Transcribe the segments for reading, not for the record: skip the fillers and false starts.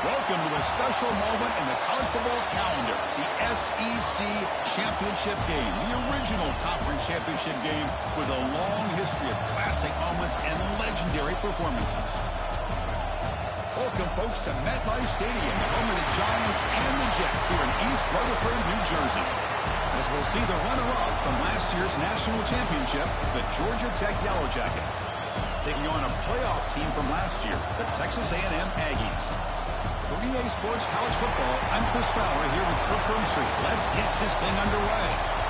Welcome to a special moment in the college football calendar, the SEC Championship game, the original conference championship game with a long history of classic moments and legendary performances. Welcome, folks, to MetLife Stadium, the home of the Giants and the Jets here in East Rutherford, New Jersey. As we'll see the runner-up from last year's national championship, the Georgia Tech Yellow Jackets, taking on a playoff team from last year, the Texas A&M Aggies. For EA Sports College Football, I'm Chris Fowler here with Kirk Herbstreit. Let's get this thing underway.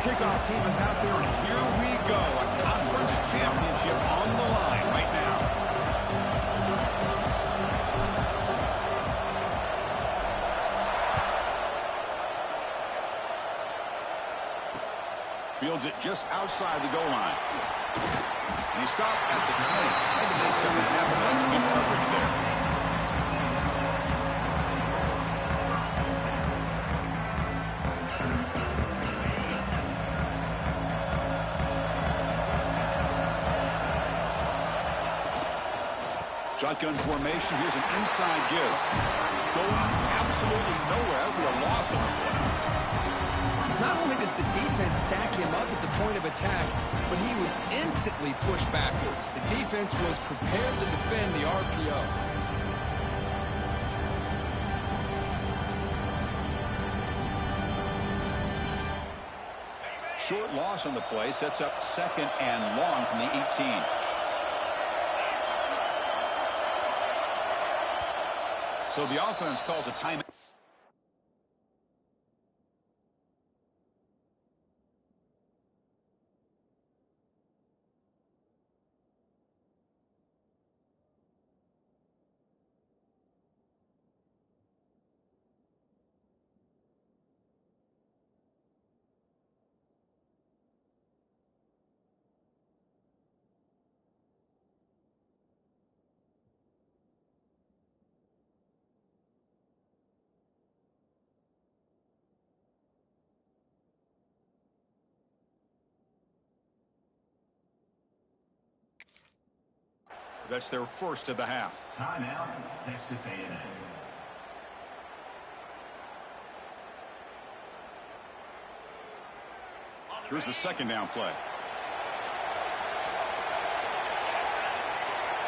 Kickoff team is out there, and here we go. A conference championship on the line right now. Fields it just outside the goal line. And he stopped at the 20. Tried to make something happen. That's good coverage there. Shotgun formation. Here's an inside give. Going absolutely nowhere. It'll be a loss on the play. Not only does the defense stack him up at the point of attack, but he was instantly pushed backwards. The defense was prepared to defend the RPO. Short loss on the play. Sets up second and long from the 18. So the offense calls a timeout. That's their first of the half. Timeout, Texas A&M. Here's the second down play.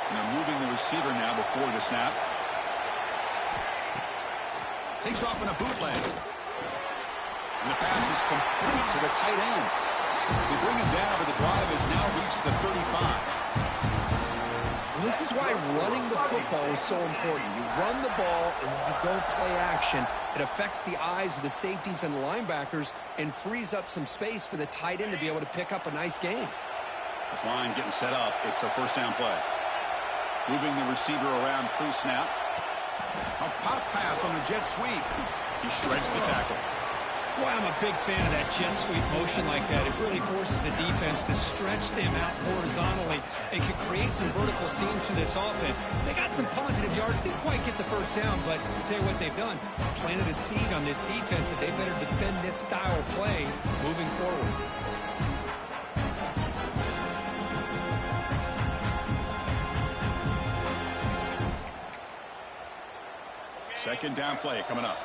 And they're moving the receiver now before the snap. Takes off in a bootleg. And the pass is complete to the tight end. They bring him down, but the drive has now reached the 35. This is why running the football is so important. You run the ball and then you go play action. It affects the eyes of the safeties and linebackers and frees up some space for the tight end to be able to pick up a nice gain. This line getting set up. It's a first down play. Moving the receiver around pre-snap. A pop pass on the jet sweep. He shreds the tackle. Boy, I'm a big fan of that jet sweep motion like that. It really forces the defense to stretch them out horizontally and can create some vertical seams for this offense. They got some positive yards. Didn't quite get the first down, but I'll tell you what they've done. Planted a seed on this defense that they better defend this style of play moving forward. Second down play coming up.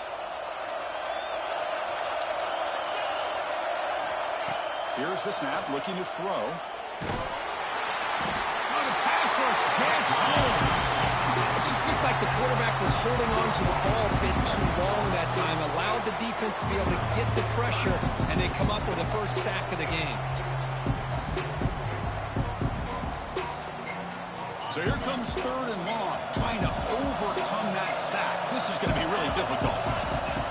Here's the snap, looking to throw. Oh, the pass rush gets home. It just looked like the quarterback was holding on to the ball a bit too long that time, allowed the defense to be able to get the pressure, and they come up with the first sack of the game. So here comes third and long, trying to overcome that sack. This is going to be really difficult.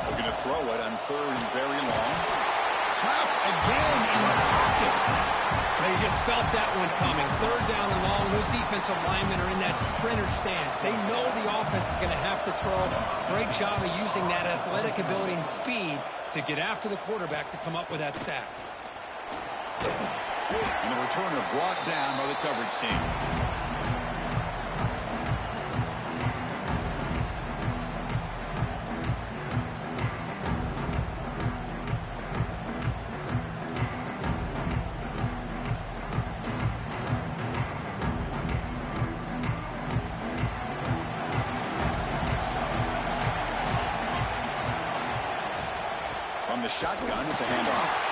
We're going to throw it on third and very long. Trapped again in the pocket. They just felt that one coming. Third down and long. Those defensive linemen are in that sprinter stance. They know the offense is going to have to throw. Great job of using that athletic ability and speed to get after the quarterback to come up with that sack. And the returner brought down by the coverage team. From the shotgun, it's a handoff.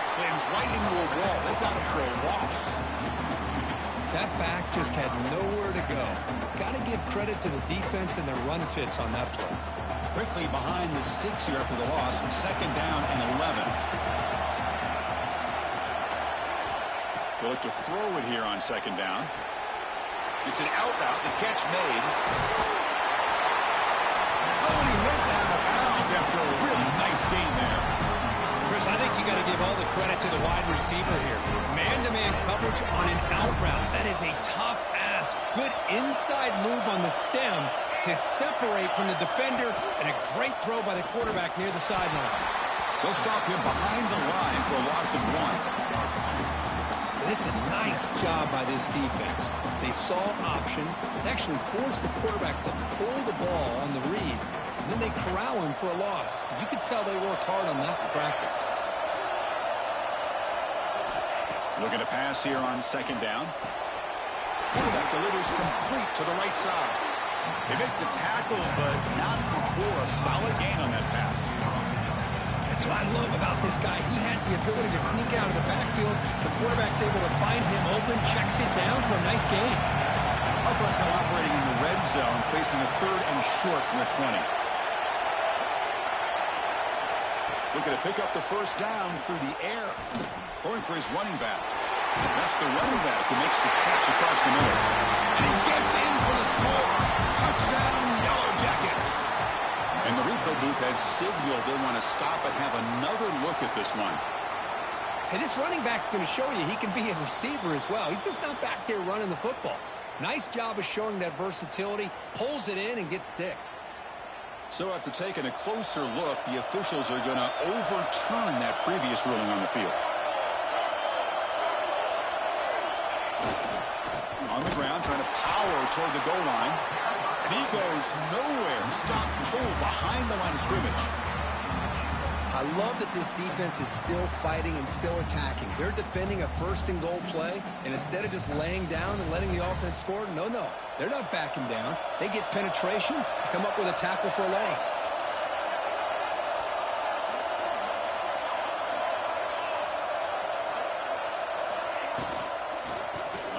Slams right into a wall. They've got it for a loss. That back just had nowhere to go. Got to give credit to the defense and their run fits on that play. Quickly behind the sticks here after the loss. Second down and 11. They'll look to throw it here on second down. It's an out route. The catch made. Oh, and he heads out of bounds after a really nice game there. Chris, I think you got to give all the credit to the wide receiver here. Man-to-man coverage on an out route. That is a tough ask. Good inside move on the stem to separate from the defender, and a great throw by the quarterback near the sideline. They'll stop him behind the line for a loss of 1. This is a nice job by this defense. They saw option, they actually forced the quarterback to pull the ball on the read, and then they corral him for a loss. You could tell they worked hard on that in practice. Looking to pass here on second down. Quarterback delivers complete to the right side. They make the tackle, but not before a solid gain on that pass. That's what I love about this guy. He has the ability to sneak out of the backfield. The quarterback's able to find him open, checks it down for a nice gain. Offense now operating in the red zone, facing a third and short from the 20. Looking to pick up the first down through the air. Throwing for his running back. That's the running back who makes the catch across the middle. And he gets in for the score. Touchdown, Yellow Jackets. And the replay booth has signaled they want to stop and have another look at this one. Hey, this running back's going to show you he can be a receiver as well. He's just not back there running the football. Nice job of showing that versatility. Pulls it in and gets 6. So after taking a closer look, the officials are going to overturn that previous ruling on the field. On the ground, trying to power toward the goal line. And he goes nowhere. Stop pulled behind the line of scrimmage. I love that this defense is still fighting and still attacking. They're defending a first and goal play, and instead of just laying down and letting the offense score, no. They're not backing down. They get penetration, come up with a tackle for a loss.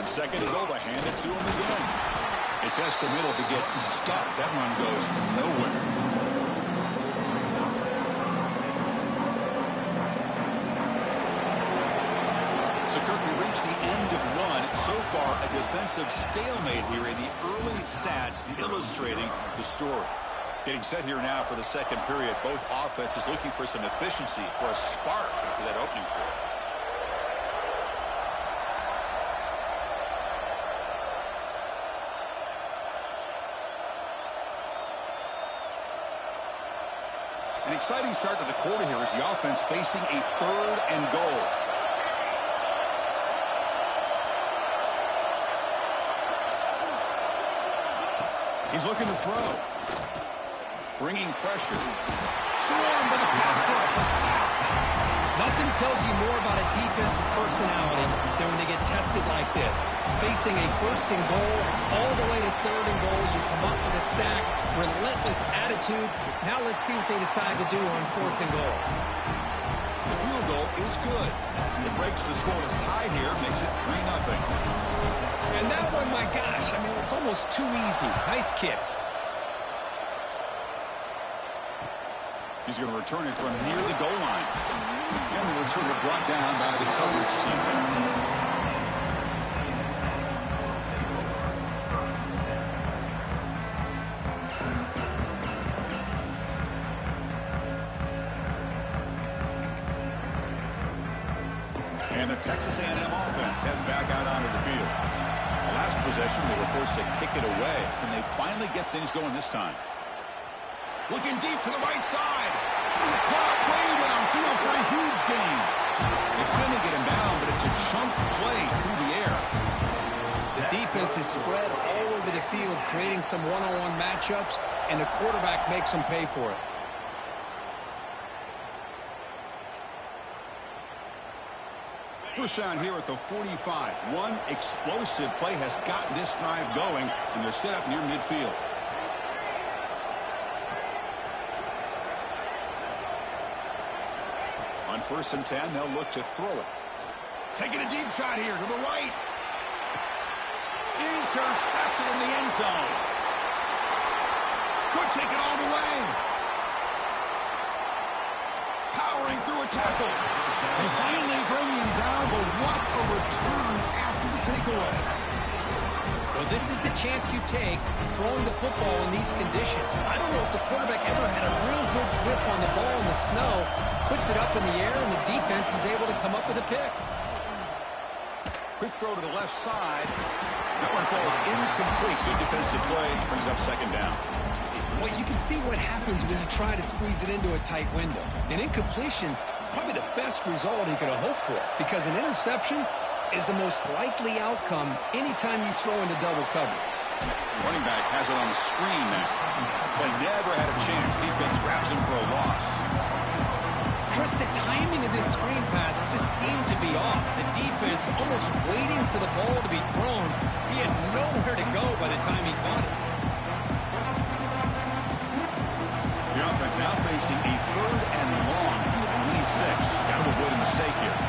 Second to go, they hand it to him again. It tests the middle to get stuck. That run goes nowhere. So, Kirk, we reach the end of one. So far, a defensive stalemate here in the early stats illustrating the story. Getting set here now for the second period. Both offenses looking for some efficiency, for a spark after that opening quarter. An exciting start to the quarter here as the offense facing a third and goal. He's looking to throw. Bringing pressure. Swarmed by the pass rush. Nothing tells you more about a defense's personality than when they get tested like this. Facing a first and goal, all the way to third and goal, you come up with a sack, relentless attitude. Now let's see what they decide to do on fourth and goal. The field goal is good. It breaks the scoreless tie here, makes it 3-0. And that one, my gosh, I mean, it's almost too easy. Nice kick. He's going to return it from near the goal line. And the returner brought down by the coverage team. And the Texas A&M offense heads back out onto the field. Last possession, they were forced to kick it away. Can they finally get things going this time? Looking deep to the right side. Caught way downfield for a huge gain. They finally get him down, but it chunk play through the air. The defense is spread all over the field, creating some one-on-one matchups, and the quarterback makes them pay for it. First down here at the 45. One explosive play has gotten this drive going, and they're set up near midfield. On 1st and 10, they'll look to throw it. Taking a deep shot here to the right. Intercepted in the end zone. Could take it all the way. Powering through a tackle. They finally bring him down, but what a return after the takeaway. Well, this is the chance you take throwing the football in these conditions. I don't know if the quarterback ever had a real good grip on the ball in the snow, puts it up in the air, and the defense is able to come up with a pick. Quick throw to the left side. That one falls incomplete. Good defensive play. Brings up 2nd down. Well, you can see what happens when you try to squeeze it into a tight window. An incompletion, probably the best result he could have hoped for, because an interception is the most likely outcome anytime you throw into double cover. Running back has it on the screen now. But never had a chance. Defense grabs him for a loss. Chris, the timing of this screen pass just seemed to be off. The defense almost waiting for the ball to be thrown. He had nowhere to go by the time he caught it. The offense now facing a 3rd and long from the 26. Got to avoid a mistake here.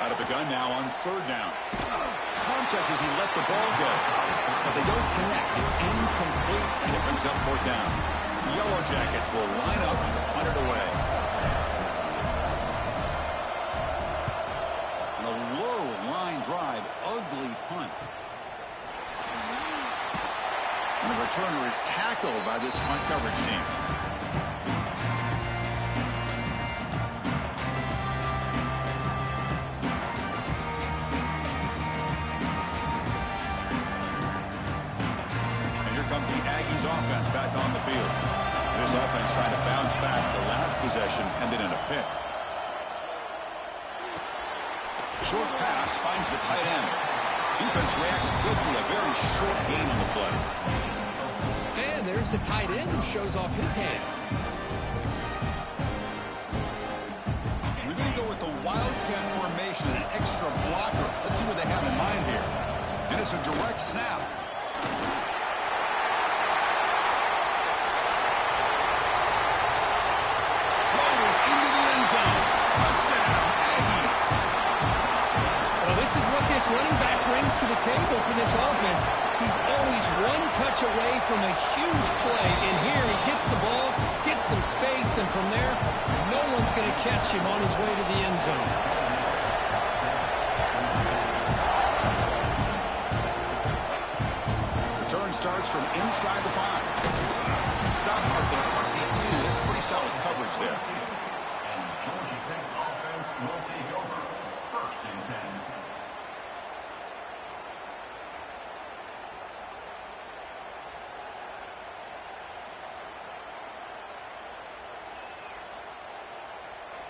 Out of the gun now on 3rd down. Contact as he let the ball go. But they don't connect. It's incomplete, and it brings up 4th down. The Yellow Jackets will line up to punt it away. And a low line drive, ugly punt. And the returner is tackled by this punt coverage team. Offense back on the field. This offense trying to bounce back the last possession, ended in a pick. Short pass finds the tight end. Defense reacts quickly. A very short gain on the play. And there's the tight end who shows off his hands. We're going to go with the wildcat formation, an extra blocker. Let's see what they have in mind here. And it's a direct snap. Touchdown, Aggies. Well, this is what this running back brings to the table for this offense. He's always one touch away from a huge play. And here he gets the ball, gets some space, and from there, no one's going to catch him on his way to the end zone. Return starts from inside the 5. Stop at the 22. That's pretty solid coverage there. Will take over. 1st and 10.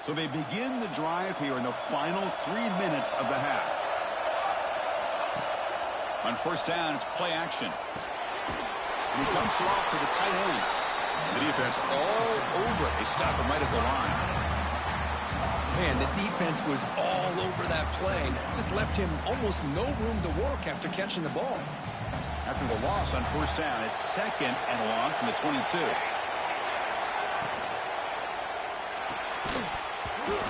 So they begin the drive here in the final 3 minutes of the half. On 1st down, it's play action. And he dumps it off to the tight end. The defense all over it. They stop him right at the line. Man, the defense was all over that play. Just left him almost no room to work after catching the ball. After the loss on 1st down, it's 2nd and long from the 22.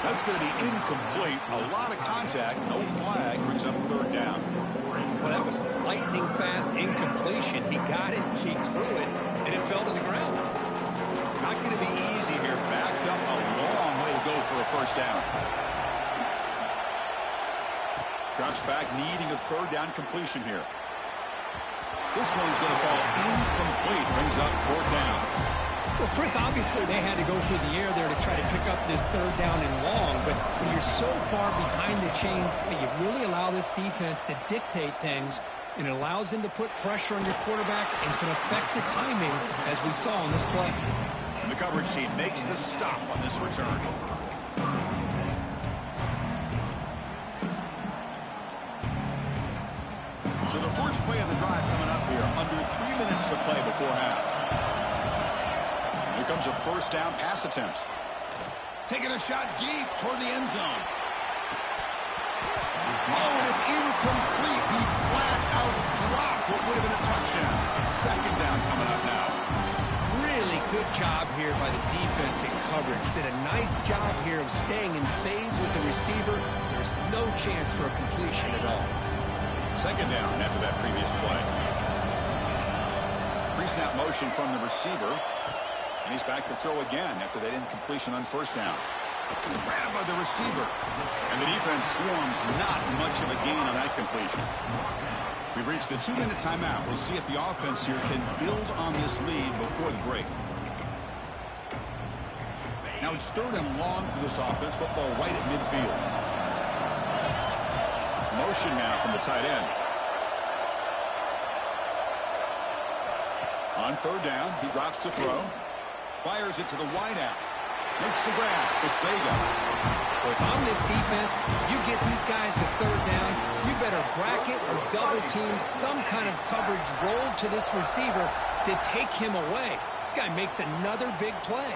That's going to be incomplete. A lot of contact, no flag, brings up 3rd down. Well, that was a lightning-fast incompletion. He got it, he threw it, and it fell to the ground. Not going to be easy here. Backed up a long way to go for a 1st down. Drops back, needing a 3rd down completion here. This one's going to fall incomplete. Brings up 4th down. Well, Chris, obviously they had to go through the air there to try to pick up this 3rd down and long, but when you're so far behind the chains, you really allow this defense to dictate things, and it allows them to put pressure on your quarterback and can affect the timing, as we saw on this play. The coverage team makes the stop on this return. So the first play of the drive coming up here. Under 3 minutes to play before half. Here comes a first down pass attempt. Taking a shot deep toward the end zone. Oh, and it's incomplete. He flat out dropped what would have been a touchdown. Second down coming up now. Really good job here by the defense in coverage. Did a nice job here of staying in phase with the receiver. There's no chance for a completion at all. Second down after that previous play. Pre-snap motion from the receiver. And he's back to throw again after that incompletion on first down. Grabbed by the receiver. And the defense swarms not much of a gain on that completion. We've reached the 2-minute timeout. We'll see if the offense here can build on this lead before the break. Now it's third and long for this offense. Football right at midfield. Motion now from the tight end. On third down, he drops to throw. Fires it to the wideout. Makes the grab. It's Vega. Well, if I'm this defense, you get these guys to third down, you better bracket or double team some kind of coverage rolled to this receiver to take him away. This guy makes another big play.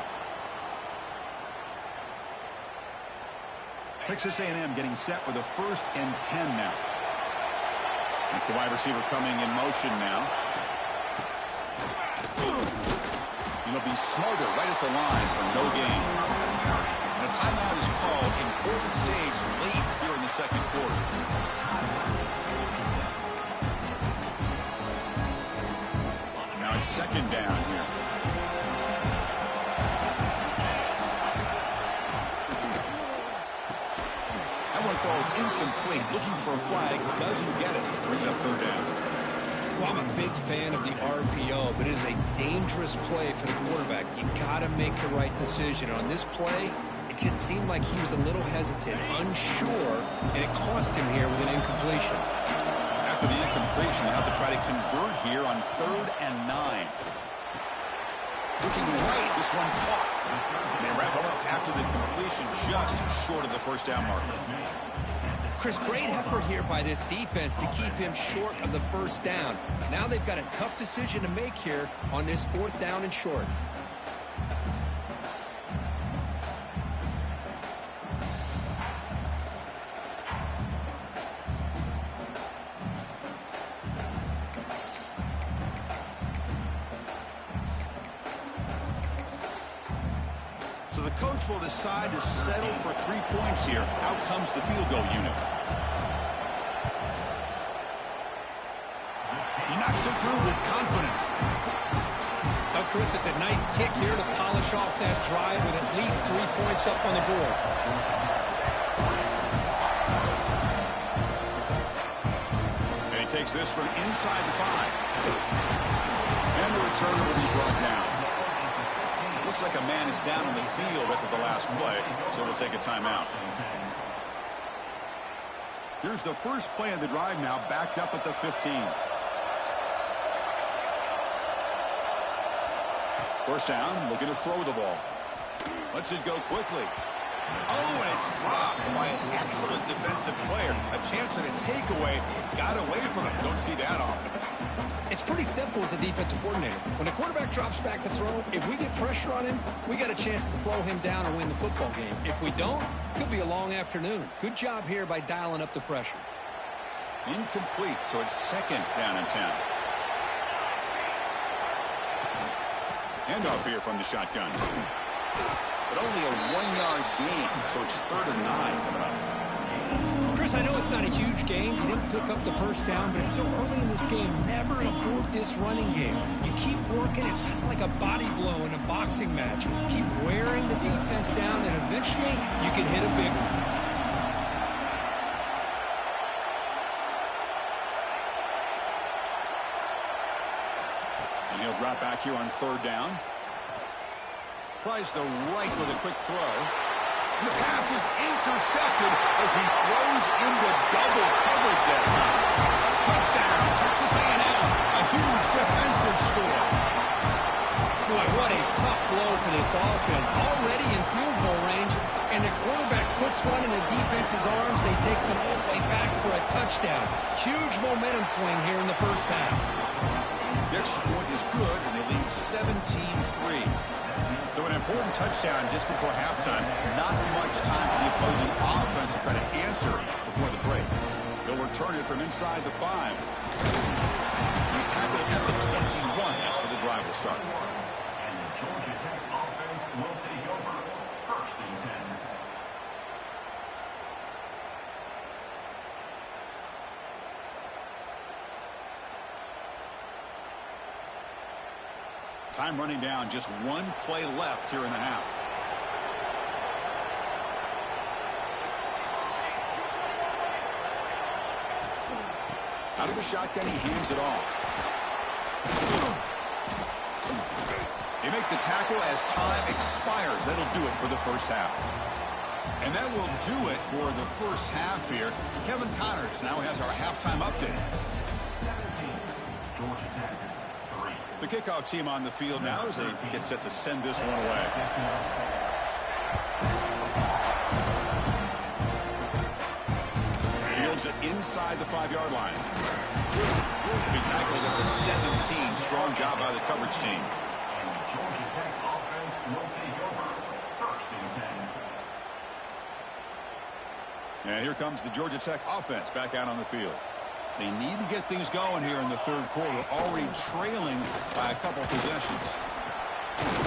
Texas A&M getting set with a 1st and 10 now. That's the wide receiver coming in motion now. He'll be smarter right at the line for no gain. And a timeout is called. Important stage late here in the second quarter. Now it's second down here. That one falls incomplete. Looking for a flag. Doesn't get it. Brings up third down. Well, I'm a big fan of the RPO, but it is a dangerous play for the quarterback. You got to make the right decision. On this play, it just seemed like he was a little hesitant, unsure, and it cost him here with an incompletion. After the incompletion, they have to try to convert here on 3rd and 9. Looking right, this one caught. And they wrap him up after the completion, just short of the first down marker. Chris, great effort here by this defense to keep him short of the first down. Now they've got a tough decision to make here on this 4th down and short. So the coach will decide to settle for 3 points here. Out comes the field goal unit. He knocks it through with confidence. Oh, Chris, it's a nice kick here to polish off that drive with at least 3 points up on the board. And he takes this from inside the 5. And the return will be brought down. Looks like a man is down in the field after the last play, so we'll take a timeout. Here's the first play of the drive now, backed up at the 15. First down, looking to throw the ball. Lets it go quickly. Oh, and it's dropped by an excellent defensive player. A chance at a takeaway. Got away from it. Don't see that often. It's pretty simple as a defensive coordinator. When the quarterback drops back to throw, if we get pressure on him, we got a chance to slow him down and win the football game. If we don't, it could be a long afternoon. Good job here by dialing up the pressure. Incomplete, so it's 2nd down and 10. Handoff here from the shotgun. But only a 1-yard gain, so it's 3rd and 9 coming up. Chris, I know it's not a huge gain. You didn't pick up the first down, but it's so early in this game. Never abort this running game. You keep working. It's kind of like a body blow in a boxing match. Keep wearing the defense down, and eventually you can hit a big one. And he'll drop back here on 3rd down. Tries the right with a quick throw. And the pass is intercepted as he throws into double coverage that time. Touchdown, Texas A&M. A huge defensive score. Boy, what a tough flow for this offense. Already in field goal range, and the quarterback puts one in the defense's arms. They takes it all the way back for a touchdown. Huge momentum swing here in the first half. The extra point is good, and they lead 17-3. So an important touchdown just before halftime. Not much time for the opposing offense to try to answer before the break. They'll return it from inside the 5. He's tackled at the 21. That's where the drive will start. And the Georgia Tech offense will take over. First and 10. Time running down, just one play left here in the half. Out of the shotgun, he hands it off. They make the tackle as time expires. That'll do it for the first half. And that will do it for the first half here. Kevin Connors now has our halftime update. 17. Georgia Tech. The kickoff team on the field now as they get set to send this one away. Fields it inside the 5-yard line. He tackled at the 17. Strong job by the coverage team. And the Georgia Tech offense will take over. First and 10. And here comes the Georgia Tech offense back out on the field. They need to get things going here in the third quarter, already trailing by a couple possessions.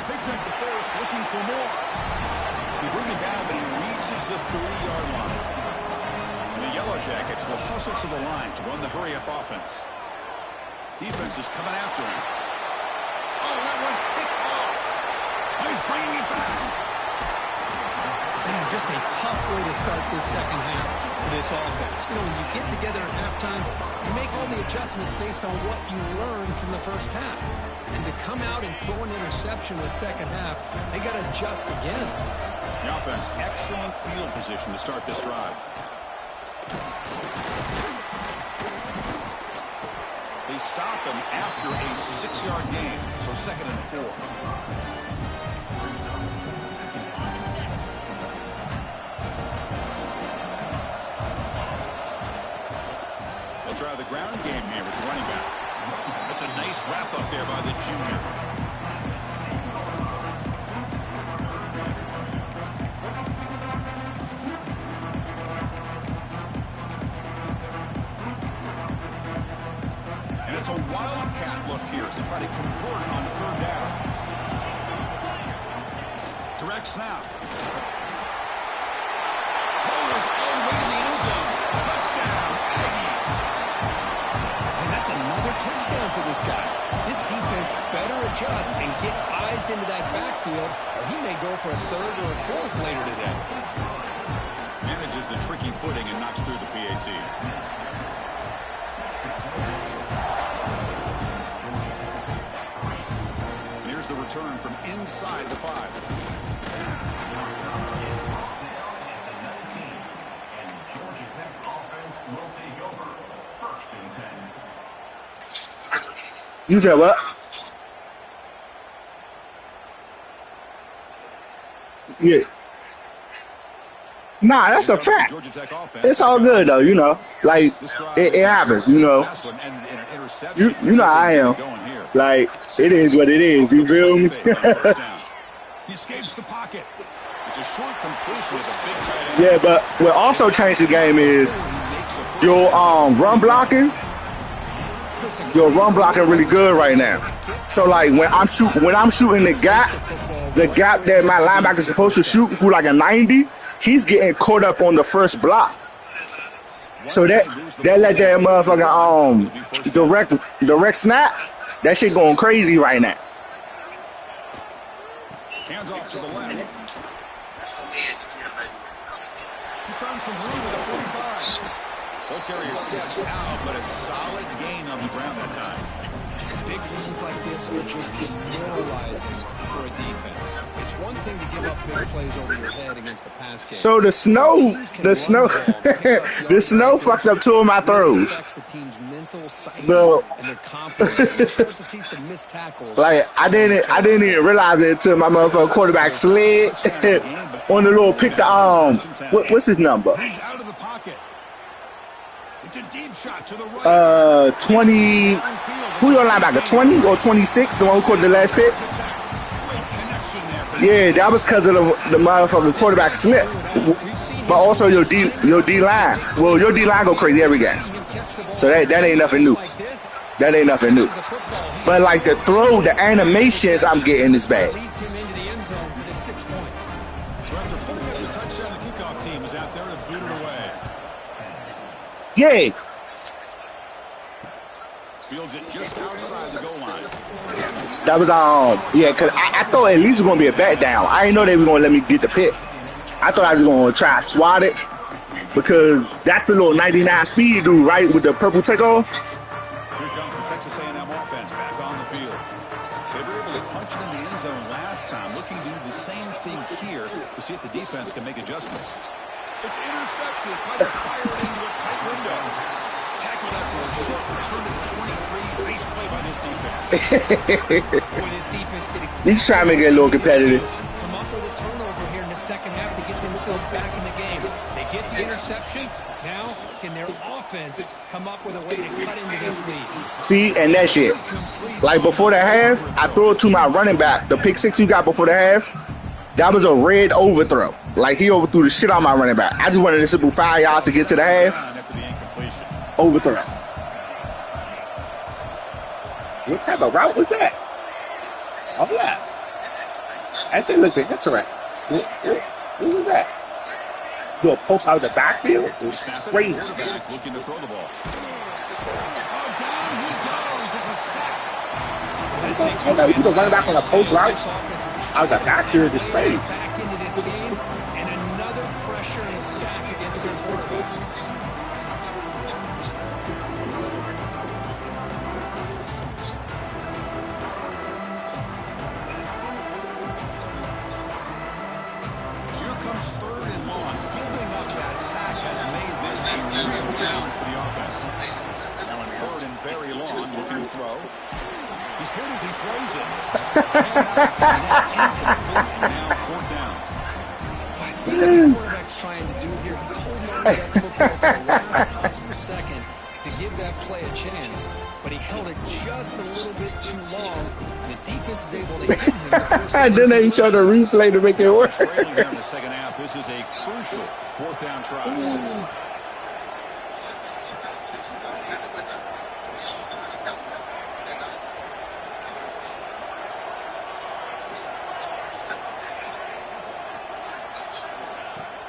Picks up the first, looking for more. He brings it down, but he reaches the 30-yard line. And the Yellow Jackets will hustle to the line to run the hurry-up offense. Defense is coming after him. Oh, that one's picked off. He's bringing it back. Man, just a tough way to start this second half for this offense. You know, when you get together at halftime, you make all the adjustments based on what you learned from the first half. And to come out and throw an interception in the second half, they got to adjust again. The offense, excellent field position to start this drive. They stop him after a 6-yard gain, so 2nd and 4. Try the ground game here with the running back. That's a nice wrap up there by the junior. And it's a wildcat look here as they try to convert on 3rd down. Direct snap. Bowers all the way to the end zone. Touchdown, Aggies. That's another touchdown for this guy. This defense better adjust and get eyes into that backfield, or he may go for a 3rd or a 4th later today. Manages the tricky footing and knocks through the PAT. And here's the return from inside the 5. And Georgia Tech offense will take over. First and 10. You said what? Yeah. Nah, that's a fact. It's all good though, you know. Like it happens, you know. You know how I am. Like it is what it is. You feel me? He escapes the pocket. It's a short completion with a big tight end. Yeah, but what also changed the game is your run blocking. Your run blocking really good right now. So like when I'm shooting the gap that my linebacker is supposed to shoot for like a 90, he's getting caught up on the first block. So that let that motherfucker direct snap. That shit going crazy right now. Hands off to the left. He's found some room with a 45. Ball carrier steps out, but a solid gain on the ground that time. Big runs like this are just demoralizing for a defense. It's one thing to give up big plays over your head against the pass game. So the snow, the snow fucked up two of my throws. The team's mental psyche and their confidence. You start to see some missed tackles. Like I didn't even realize it until my motherfucking quarterback slid on the little pick the what's his number? He's out of the pocket. It's a deep shot to the right. 20. Who your linebacker? 20 or 26? The one who caught the last pick? Yeah, that was because of the motherfucking quarterback slip. But also your D line. Well, your D line go crazy every game. So that ain't nothing new. That ain't nothing new. But like the throw, the animations I'm getting is bad. Yeah. Fields it just outside the goal line. That was yeah, cause I thought at least it was gonna be a back down. I didn't know they were gonna let me get the pick. I thought I was gonna try to swat it because that's the little 99 speed dude, right, with the purple takeoff. Here comes the Texas A&M offense back on the field. They were able to punch it in the end zone last time, looking to do the same thing here to see if the defense can make adjustments. It's intercepted, trying to fire it into a tight window. Tackled after a short return to the 23. Nice play by this defense. Boy, this defense did exactly. He's trying to make it a little competitive. Come up with a turnover here in the second half to get themselves back in the game. They get the interception. Now, can their offense come up with a way to cut into this lead? See, and that shit. Like before the half, I threw it to my running back. The pick six you got before the half, that was a red overthrow. Like he overthrew the shit out of my running back. I just wanted a simple 5 yards to get to the half. Overthrow. What type of route was that? Oh yeah. Actually looked interesting. What was that? Do a post out of the backfield? It was crazy. Looking to throw the ball. Oh no, you can run back on a post route. Out of the backfield is crazy. Back into this game and another pressure and sack against their quarterback. Comes third and long. Giving up that sack has made this a real challenge for the offense. Now in third and very long, looking to throw. He's hit as he throws it. And now fourth down. I see what the quarterback's trying to do here. He's holding on to that football to the last possible second to give that play a chance, but he held it just a little bit too long. The defense is able to hit him. And then they show the replay to make it work. Trailing here in the second half. This is a crucial fourth down try.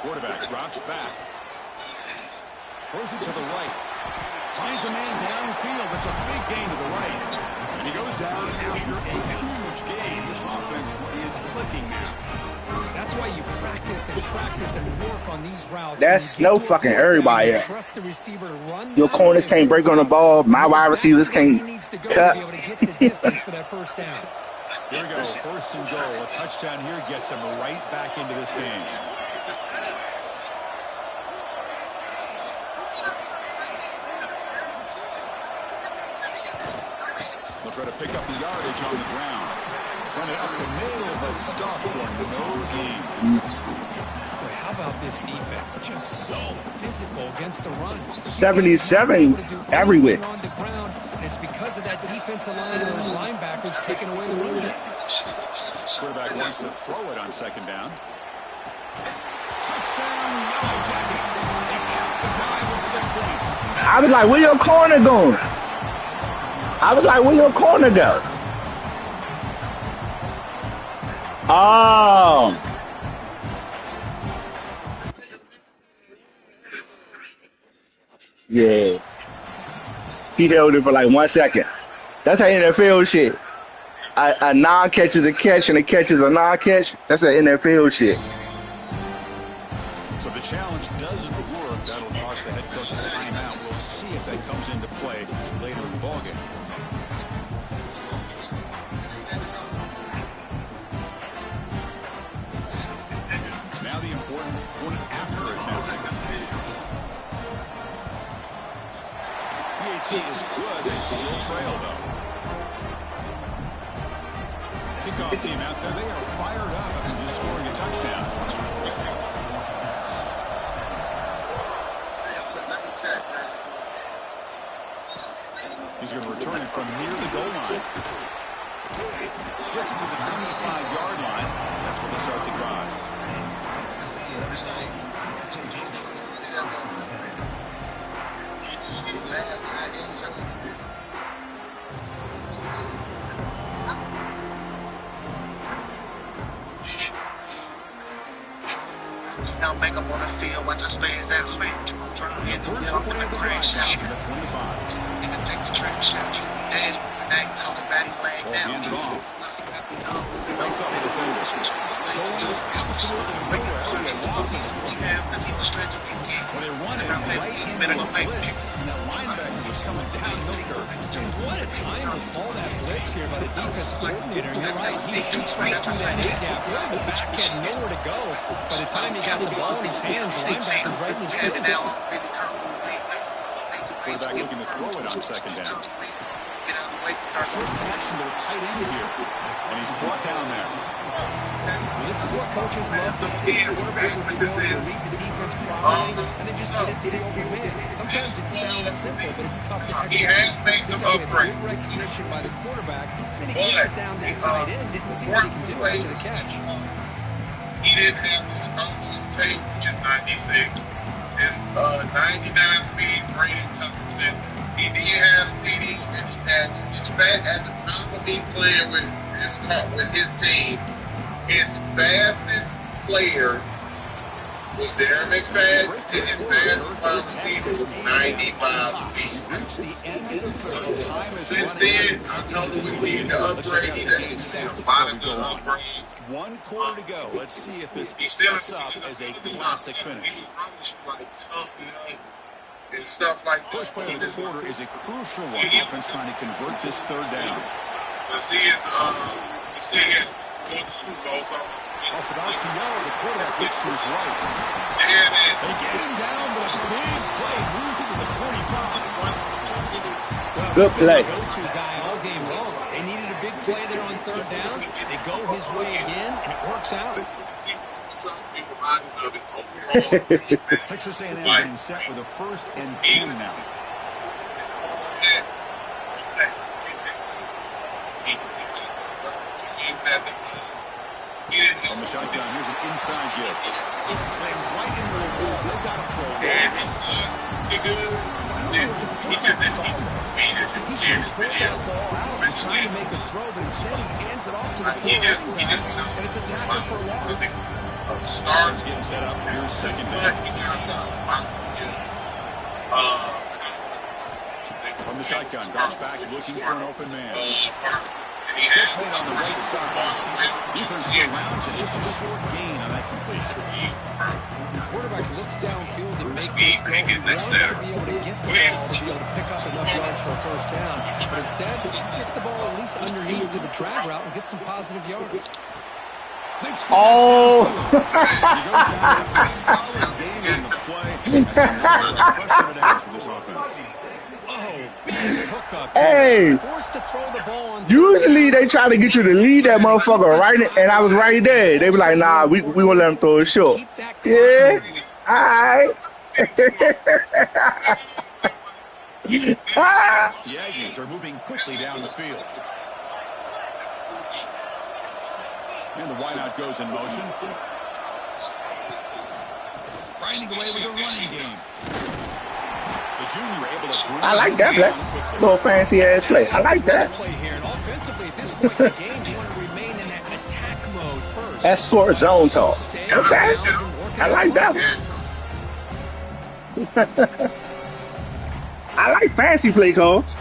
Quarterback drops back. Throws it to the right. Finds a man downfield. That's a big gain to the right. And he goes down after a huge gain. This offense is clicking now. That's why you practice and work on these routes. That's no fucking everybody. Trust the receiver to run. Your corners can't break on the ball. My wide receivers can't cut. To be able to get the distance for that first down. Here we go. First and goal. A touchdown here gets them right back into this game. They'll try to pick up the yardage on the ground. Run it up the middle, but stop for no gain. Boy, how about this defense? Just so physical against the run. 77 everywhere. On the ground, and it's because of that defensive line and those linebackers taking away the run game. Quarterback wants to throw it on second down. Touchdown, Yellow Jackets. They cap the drive with 6 points. I was like, where your corner going? I was like, where your corner go? Oh. Yeah. He held it for like 1 second. That's how NFL shit. A non-catch is a catch and a catch is a non-catch. That's an NFL shit. So the challenge doesn't work. That'll cost the head coach a timeout. We'll see if that comes into play later in the ballgame. point after attempt. PAT is good. They still trail, though. Kickoff team out there. They are fired up after just scoring a touchdown. He's going to return it from near the goal line. Gets to the 25-yard line. That's where they start the drive. Now make up on the field, watch us stay that way. Trying to get up in the crash out. The 25. And then take the trash out. Dash, talking about him laying down. Hand it off. Breaks off the defender. Going is absolutely nowhere. They lost him. Yeah, because he's a stretch of Well, they run it right into a blitz. And that linebacker was coming down the curve. What a time to call that blitz here by the defense coordinator. You're right, he shoots right through that A-gap. Really, the back had nowhere to go. By the time he got the ball in his hands, the linebacker's right in his face. Quarterback looking to throw it on second down. Short connection to the tight end here. And he's brought down there. Well, this is what coaches love to see. The quarterback with the ability to read the defense properly and then just get it to the open man. Sometimes it sounds simple, but it's tough to execute. Just have good recognition by the quarterback, then he gets it down to the tight end. You can see what he can do after the catch. He didn't have this complete tape, which is 96. His 99 speed Brady Thompson. He did have CD, and he had his at the time of me playing with his team. His fastest player was Darren McFadden, and his fastest wide receiver was 95 speed. Since then, I told him we need to upgrade. He's a lot of good upgrades. 1 quarter to go. Let's see if this sets up as a classic finish. He was running like tough and stuff like that. First play of the quarter is a crucial one. Offense trying to convert this third down. Let's see his, you see him go to the Super Bowl. Off an RPO, the quarterback looks to his right. And They get him down, but a big play moves it to the 45. Good play. Go-to guy all game long. They needed a big play there on third down. They go his way again, and it works out. Texas A&M getting set with a 1st and 10 now. On the shotgun, here's an inside give. Slams right into the wall. They've got him for a He should pull that ball out and try to make a throw, but instead he hands it off to the poor running back, and it's a tackle for a loss. Starts getting set up. Here's second down. From the shotgun, drops back looking for an open man. Catch made on the right side. Defense surrounds it. Just a short gain on that completion. The quarterback looks downfield to make this throw. He wants to be able to get the ball to be able to pick up enough yards for a first down. But instead, he gets the ball at least underneath to the drag route and gets some positive yards. Oh! He goes down after a solid gain on the play. That's another down for this offense. Big hookup. Hey! Forced to throw the ball on. Usually they try to get you to lead that motherfucker right, and I was right there. They be like, nah, we gonna let him throw it short. Keep that Yeah, all right. The Aggies are moving quickly down the field. And the wideout goes in motion. Grinding away with a running game. The junior able to I like that play. Little fancy ass play. I like that. play here. And offensively, at this point in the game, you want to remain in that attack mode first. Escort zone talk. Okay. I like that one. I like fancy play calls.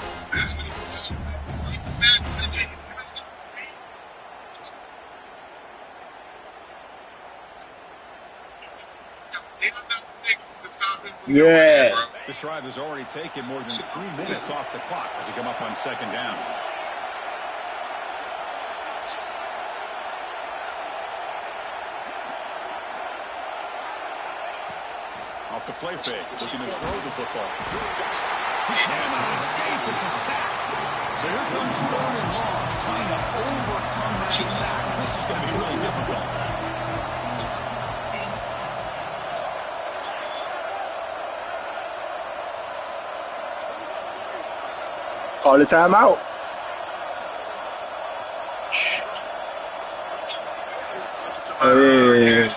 Yeah. This drive has already taken more than 3 minutes off the clock as they come up on second down. Off the play fake, looking to throw the football. He cannot escape. It's a sack. So here comes 3rd and long, trying to overcome that sack. This is going to be really difficult. Call the timeout. Yeah.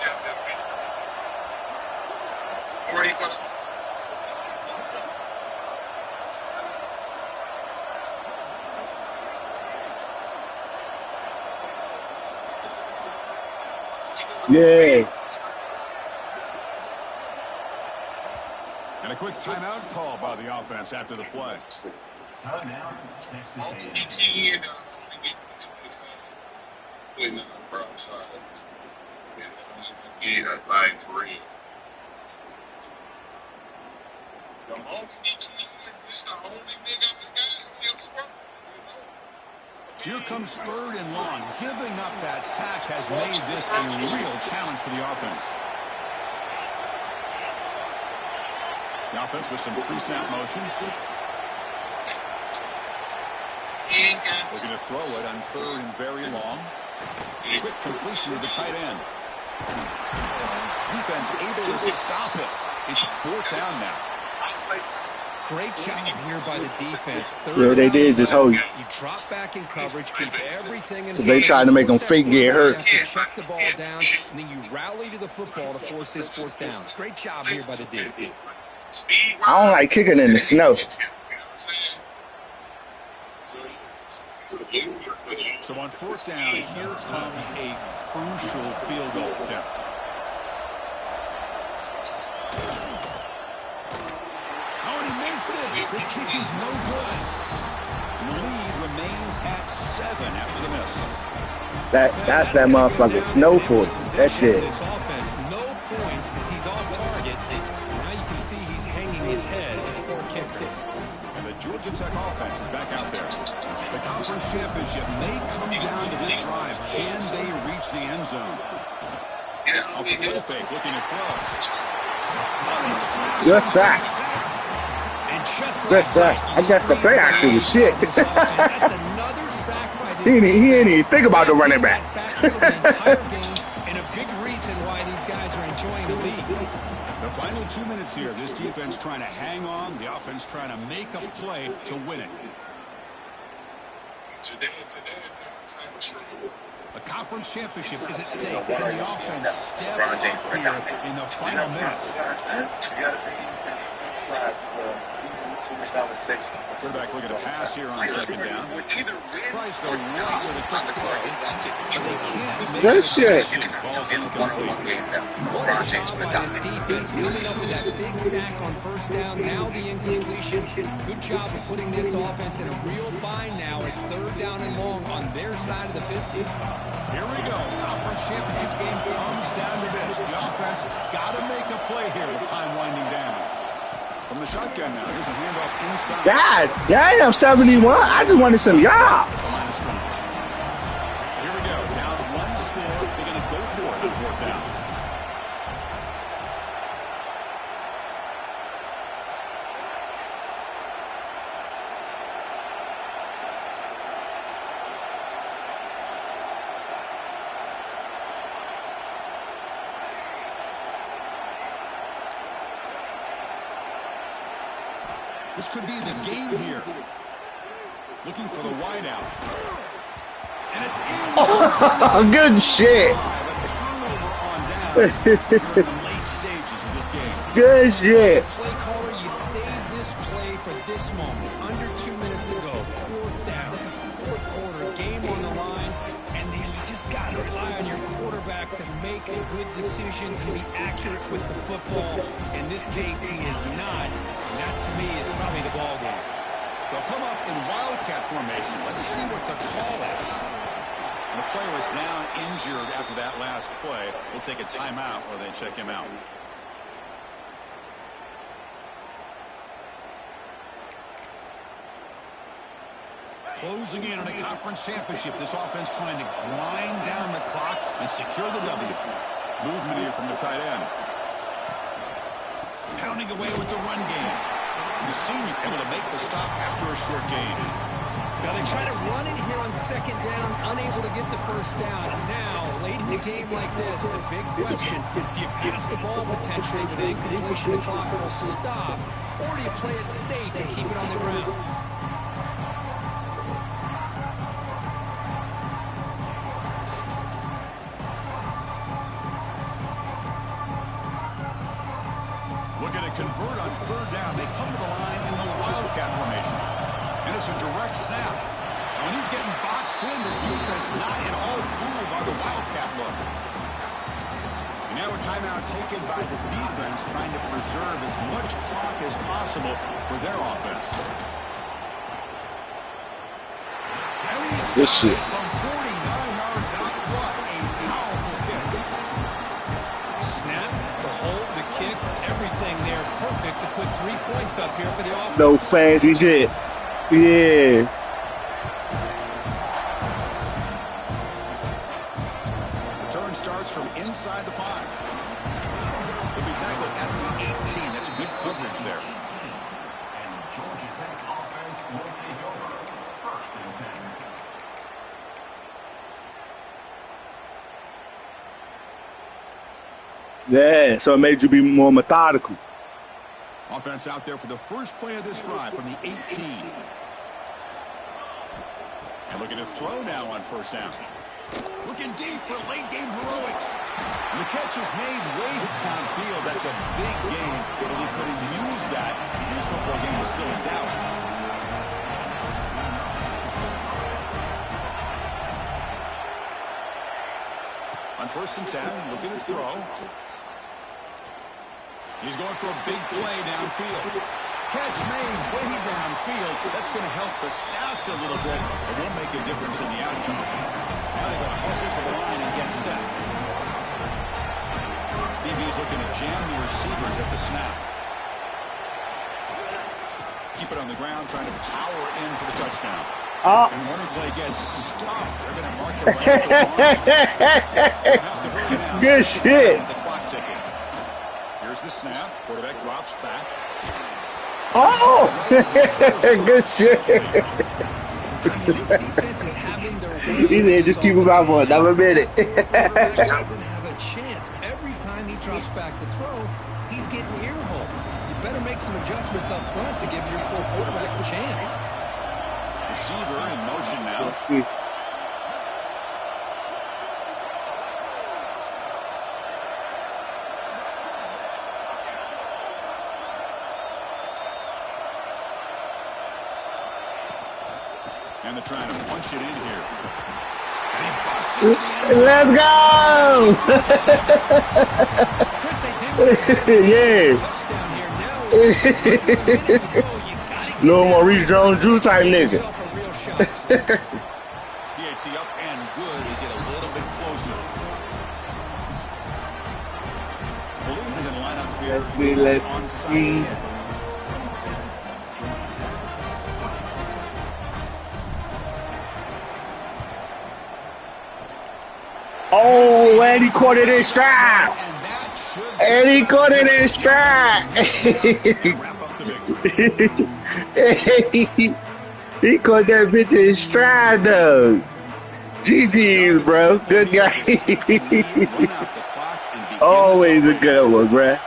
Yeah. And a quick timeout call by the offense after the play. Timeout, Texas A&M. So here comes 3rd and long. Giving up that sack has made this a real challenge for the offense. The offense with some pre-snap motion. Looking to throw it on 3rd and very long. Quick completion to the tight end. Defense able to stop it. It's 4th down now. Great job here by the defense. Yeah, they did just hold you. You drop back in coverage, keep everything in. They tried to make them fake get hurt. You have to check the ball down, and then you rally to the football to force this 4th down. Great job here by the D. I don't like kicking in the snow. So on 4th down, here comes a crucial field goal attempt. Oh, and he missed it. The kick is no good. And the lead remains at 7 after the miss. That's that motherfucking snow foot. That shit. This offense, no points as he's off target. Now you can see he's hanging his head. Poor kicker. And the Georgia Tech offense is back out there. The conference championship may come down to this drive. Can they reach the end zone? Off the play fake, looking to throw. Good sack. Good sack. I guess the play action was shit. That's another sack by this he didn't even think about the running back. And a big reason why these guys are enjoying the lead. The final 2 minutes here. This defense trying to hang on. The offense trying to make a play to win it. A conference championship is at stake. Can the offense step up here in the final minutes? Quarterback looking to pass here on 2nd down. Tries the right with a quick throw, but they can't make Good shit. Ball's incomplete. This defense coming up with that big sack on 1st down. Now the incompletion. Good job of putting this offense in a real bind now at 3rd down and long on their side of the 50. Here we go. Conference championship game comes down to this. The offense got to make a play here with time winding down. From the shotgun now, here's a handoff inside. God damn, 71. I just wanted some yards. So here we go. Down 1 score. They're going to go for it on 4th down. This could be the game here. Looking for the wideout. And it's in. Good shit. A turnover on down. Here in the late stages of this game. Good shit. Play caller, you save this play for this moment. Under 2 minutes to go. 4th down. 4th quarter. Game on the line. And then you just got to rely on your quarterback to make good decisions and be accurate with the football. In this case, he is not. And that, to me, is probably the ball game. They'll come up in wildcat formation. Let's see what the call is. And the player was down injured after that last play. We'll take a timeout while they check him out. Closing in on a conference championship. This offense trying to grind down the clock and secure the W. Movement here from the tight end. pounding away with the run game. The senior able to make the stop after a short gain. Now they try to run it here on second down, unable to get the first down. And now, late in a game like this, the big question, do you pass the ball potentially with an incompletion, the clock will stop, or do you play it safe and keep it on the ground? Looking to convert on third down. They come to the line in the wildcat formation. And it's a direct snap. When he's getting boxed in, the defense not at all fooled by the wildcat look. And now a timeout taken by the defense, trying to preserve as much clock as possible for their offense. Good shit. From 49 yards out, what a powerful kick. Snap, the hold, the kick, everything there perfect to put 3 points up here for the offense. No fancy shit. Yeah. Return starts from inside the 5. He'll be tackled at the 18. That's a good coverage there. And Georgia Tech offense will take over. First and 10. Yeah, so it made you be more methodical. Offense out there for the first play of this drive from the 18. And looking to throw now on first down. Looking deep for late game heroics. And the catch is made way downfield. That's a big gain, but he couldn't use that in his football game was still in doubt. On first and 10, looking to throw. He's going for a big play downfield. Catch made way downfield. That's going to help the stats a little bit. It won't make a difference in the outcome. Now they're going to hustle to the line and get set. DB's looking to jam the receivers at the snap. Keep it on the ground, trying to power in for the touchdown. Oh. And the running play gets stopped. They're going to mark it right at the line. Good shit. The clock ticking. Here's the snap. Quarterback drops back. Oh! Good shit. This defense is having their way. He said, just keep him out for another minute. He doesn't have a chance. Every time he drops back to throw, he's getting ear-hole. You better make some adjustments up front to give your poor quarterback a chance. Receiver in motion now. Let's see. And they're trying to punch it in here. And he busts into the end zone. Let's go! Chris, they did Yeah. touchdown here. Now it's a minute to go. You gotta Little Maurice Jones-Drew type nigga. yourself a real shot. PAT up and good to get a little bit closer. Believe they're going to line up here. Let's on see. side. Oh, and he caught it in stride. And that should And he caught it in stride. wrap up the victory. He caught that bitch in stride, though. GG's, bro. Good guy. Run out the clock and begin Always the a good one, bruh.